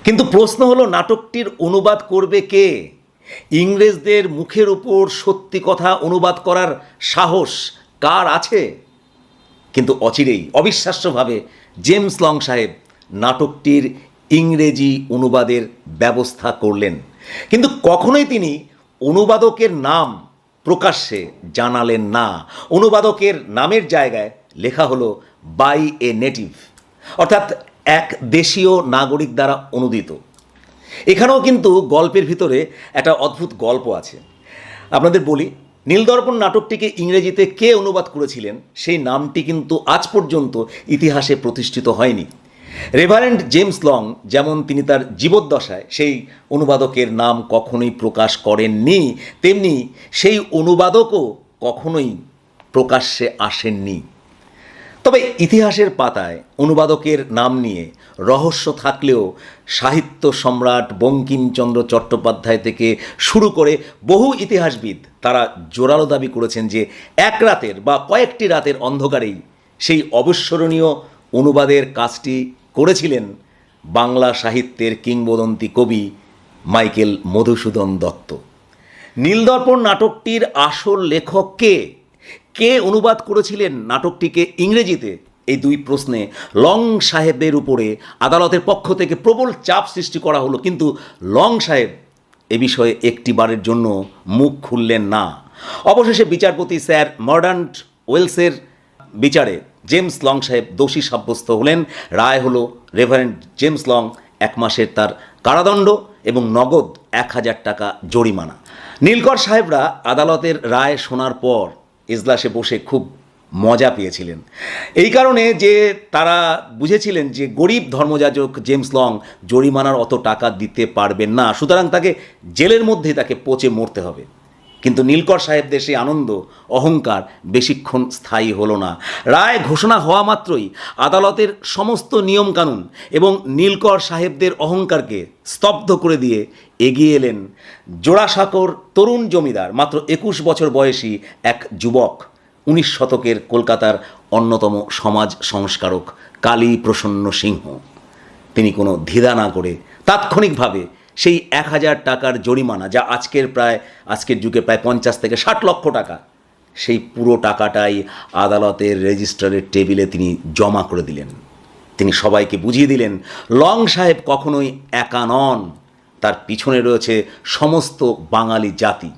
কিন্তু প্রশ্ন হলো, নাটকটির অনুবাদ করবে কে? ইংরেজদের মুখের উপর সত্যি কথা অনুবাদ করার সাহস কার আছে? কিন্তু অচিরেই অবিশ্বাস্যভাবে জেমস লং সাহেব নাটকটির ইংরেজি অনুবাদের ব্যবস্থা করলেন। কিন্তু কখনোই তিনি অনুবাদকের নাম প্রকাশ্যে জানালেন না। অনুবাদকের নামের জায়গায় লেখা হলো বাই এ নেটিভ, অর্থাৎ এক দেশীয় নাগরিক দ্বারা অনুদিত। এখানেও কিন্তু গল্পের ভিতরে একটা অদ্ভুত গল্প আছে। আপনাদের বলি, নীলদর্পণ নাটকটিকে ইংরেজিতে কে অনুবাদ করেছিলেন সেই নামটি কিন্তু আজ পর্যন্ত ইতিহাসে প্রতিষ্ঠিত হয়নি। রেভারেন্ড জেমস লং যেমন তিনি তার জীবদ্দশায় সেই অনুবাদকের নাম কখনোই প্রকাশ করেননি, তেমনি সেই অনুবাদকও কখনোই প্রকাশ্যে আসেননি। তবে ইতিহাসের পাতায় অনুবাদকের নাম নিয়ে রহস্য থাকলেও সাহিত্য সম্রাট বঙ্কিমচন্দ্র চট্টোপাধ্যায় থেকে শুরু করে বহু ইতিহাসবিদ তারা জোরালো দাবি করেছেন যে এক রাতের বা কয়েকটি রাতের অন্ধকারেই সেই অবিস্মরণীয় অনুবাদের কাজটি করেছিলেন বাংলা সাহিত্যের কিংবদন্তি কবি মাইকেল মধুসূদন দত্ত। নীলদর্পণ নাটকটির আসল লেখক কে? কে অনুবাদ করেছিলেন নাটকটিকে ইংরেজিতে? এই দুই প্রশ্নে লং সাহেবের উপরে আদালতের পক্ষ থেকে প্রবল চাপ সৃষ্টি করা হলো, কিন্তু লং সাহেব এ বিষয়ে একটিবারের জন্য মুখ খুললেন না। অবশেষে বিচারপতি স্যার মর্ডান্ট ওয়েলসের বিচারে জেমস লং সাহেব দোষী সাব্যস্ত হলেন। রায় হলো রেভারেন্ড জেমস লং 1 মাসের তার কারাদণ্ড এবং নগদ 1000 টাকা জরিমানা। নীলকর সাহেবরা আদালতের রায় শোনার পর এজলাসে বসে খুব মজা পেয়েছিলেন, এই কারণে যে তারা বুঝেছিলেন যে গরিব ধর্মযাজক জেমস লং জরিমানার অত টাকা দিতে পারবেন না, সুতরাং তাকে জেলের মধ্যেই তাকে পচে মরতে হবে। কিন্তু নীলকর সাহেবদের সেই আনন্দ অহংকার বেশিক্ষণ স্থায়ী হলো না। রায় ঘোষণা হওয়া মাত্রই আদালতের সমস্ত নিয়মকানুন এবং নীলকর সাহেবদের অহংকারকে স্তব্ধ করে দিয়ে এগিয়ে এলেন জোড়াসাঁকোর তরুণ জমিদার, মাত্র 21 বছর বয়সী এক যুবক, 19 শতকের কলকাতার অন্যতম সমাজ সংস্কারক কালী প্রসন্ন সিংহ। তিনি কোনো দ্বিধা না করে তাৎক্ষণিকভাবে সেই 1000 টাকার জরিমানা, যা আজকের যুগে প্রায় 50 থেকে 60 লক্ষ টাকা, সেই পুরো টাকাটাই আদালতের রেজিস্ট্রারের টেবিলে তিনি জমা করে দিলেন। তিনি সবাইকে বুঝিয়ে দিলেন লং সাহেব কখনোই একা নন, তার পিছনে রয়েছে সমস্ত বাঙালি জাতি।